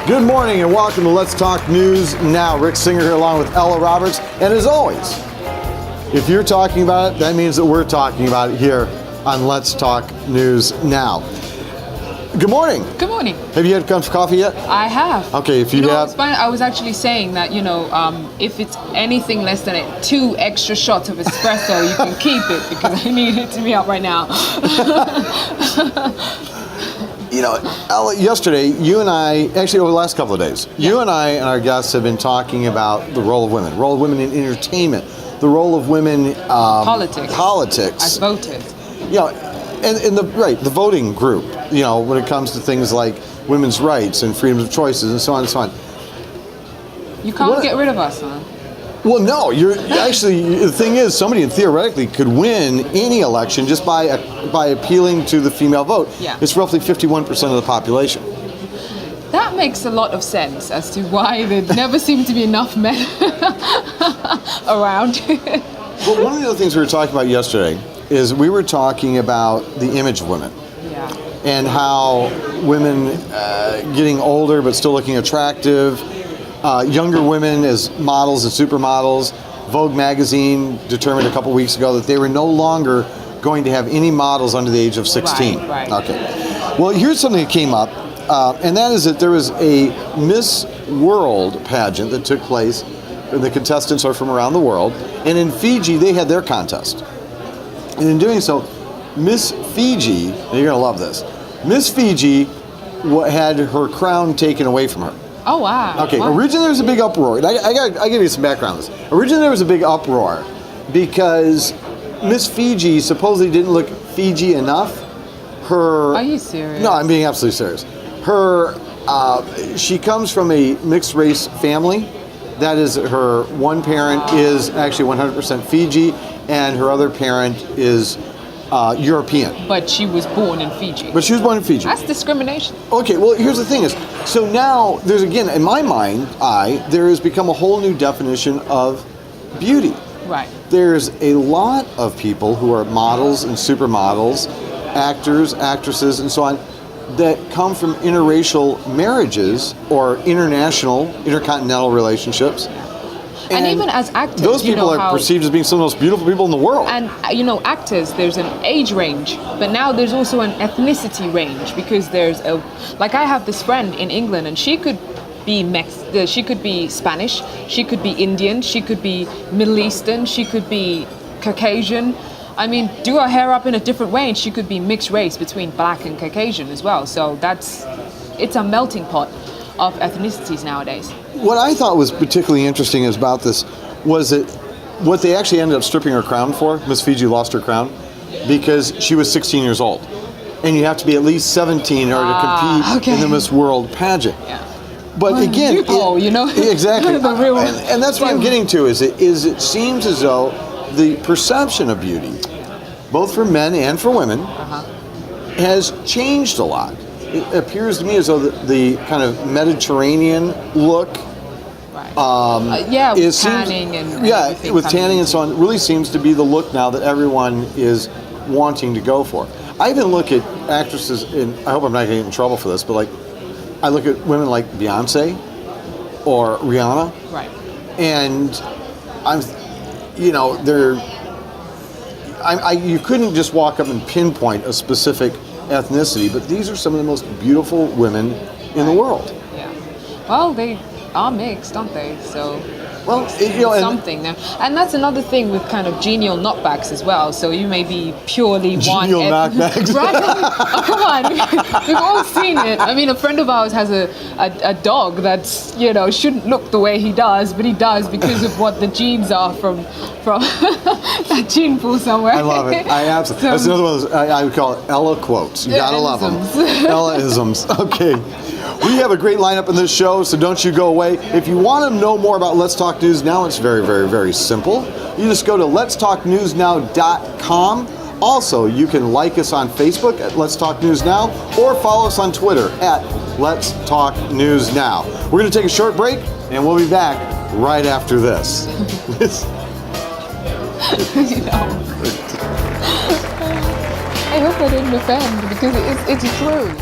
Good morning and welcome to Let's Talk News Now. Rick Singer here along with Ella Roberts. And as always, if you're talking about it, that means that we're talking about it here on Let's Talk News Now. Good morning. Good morning. Have you had a cup of coffee yet? I have. Okay, if you have. It's fine. I was actually saying that, if it's anything less than 2 extra shots of espresso, you can keep it because I need it to be out right now. Ella, yesterday, you and I, actually over the last couple of days, you and I and our guests have been talking about the role of women in entertainment, the role of women in politics. I voted. And the voting group, when it comes to things like women's rights and freedom of choices and so on and so on. You can't get rid of us, huh? Well, no, the thing is, somebody theoretically could win any election just by appealing to the female vote. Yeah. It's roughly 51% of the population. That makes a lot of sense as to why there never seem to be enough men around. Well, one of the other things we were talking about yesterday is we were talking about the image of women. Yeah. And how women getting older but still looking attractive, younger women as models and supermodels. Vogue magazine determined a couple weeks ago that they were no longer going to have any models under the age of 16. Right. Okay. Well, here's something that came up, and that is that there was a Miss World pageant that took place. The contestants are from around the world, and in Fiji they had their contest. And in doing so, Miss Fiji, and you're going to love this, Miss Fiji had her crown taken away from her. Oh, wow. Okay, Wow. Originally there was a big uproar. And I give you some background on this. Originally there was a big uproar because Miss Fiji supposedly didn't look Fiji enough. Are you serious? No, I'm being absolutely serious. She comes from a mixed race family. That is, her one parent is actually 100% Fiji, and her other parent is European. But she was born in Fiji. That's discrimination. Okay, well, here's the thing is, so now there's, again, in my mind, there has become a whole new definition of beauty. Right. There's a lot of people who are models and supermodels, actors, actresses, and so on, that come from interracial marriages or intercontinental relationships. And even as actors, those people are perceived as being some of the most beautiful people in the world. And actors, there's an age range, but now there's also an ethnicity range because there's I have this friend in England, and she could be she could be Spanish, she could be Indian, she could be Middle Eastern, she could be Caucasian. I mean, do her hair up in a different way, and she could be mixed race between black and Caucasian as well. So it's a melting pot of ethnicities nowadays. What I thought was particularly interesting about this was that what they actually ended up stripping her crown for, Miss Fiji lost her crown, because she was 16 years old. And you have to be at least 17 in order to compete in the Miss World pageant. Yeah. But again, exactly. And that's what I'm getting to, is it seems as though the perception of beauty, both for men and for women, has changed a lot. It appears to me as though the kind of Mediterranean look, with tanning with tanning and so on, really seems to be the look now that everyone is wanting to go for. I even look at actresses, and I hope I'm not getting in trouble for this, but I look at women like Beyonce or Rihanna, right? And you couldn't just walk up and pinpoint a specific ethnicity, but these are some of the most beautiful women in the world. Yeah. Well, they are mixed, aren't they? So. Well, something there, and that's another thing with kind of genial knockbacks as well. So you may be purely one. Genial knockbacks. Right? Oh, come on, we've all seen it. I mean, a friend of ours has a dog that's shouldn't look the way he does, but he does because of what the genes are from that gene pool somewhere. I love it. I absolutely. That's another one of those I would call it Ella quotes. You gotta love them. Ella-isms. Okay. We have a great lineup in this show, so don't you go away. If you want to know more about Let's Talk News Now, it's very, very, very simple. You just go to letstalknewsnow.com. Also, you can like us on Facebook at Let's Talk News Now, or follow us on Twitter at Let's Talk News Now. We're going to take a short break, and we'll be back right after this. I hope I didn't offend, because it's true.